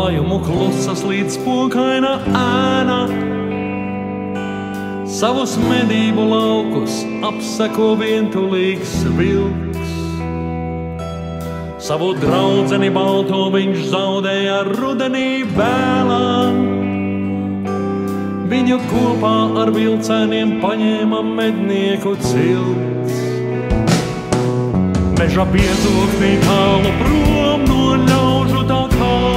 klājumu klusas līdz spokaina ēna. Savus medību laukus apseko vientulīgs vilks. Savu draudzeni balto viņš zaudēja rudenī vēlā. Viņu kopā ar vilcēniem paņēma mednieku cilts. Meža piezoknī tālu prom no ļaužu takām.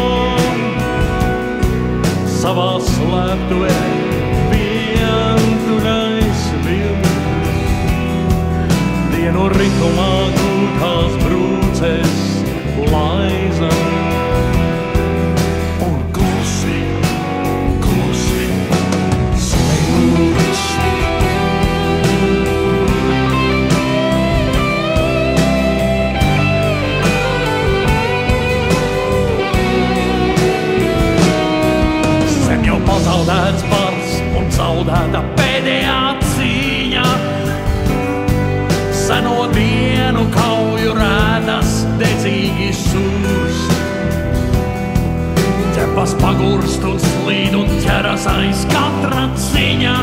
Savā slēptuvē vientuļais vilks. Dienu ritumā gūtās brūces laiza. Un klusi, klusi smilts. Sen jau pazaudēts bars un zaudēta pēdējā cīņa. Seno dienu kauju rētas dedzīgi sūst. Ķepas pagurst un slīd un ķeras aiz katra ciņa.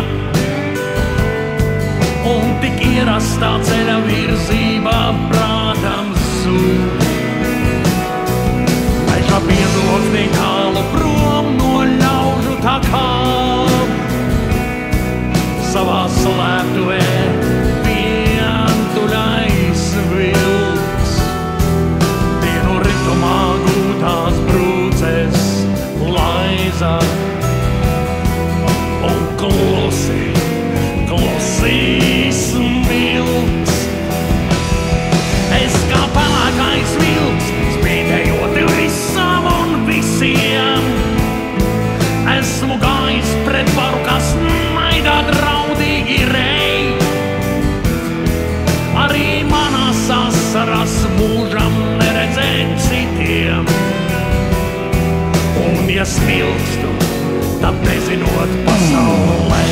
Un tik ierastā ceļa virzība prātam zūd. Meža piezoknī tālu prom no ļaužu takām. Savā slēptuvē vientuļais vilks. Dienu ritumā gūtās brūces laiza. Un klusi, klusi smilts. Es kā pelēkais vilks, spīdējot visam un visiem. Esmu gājis pret varu, kas maidā draudīgi rej. Arī manas asaras mūžam neredzēt citiem. Un ja smilkstu, tad nezinot pasaulē.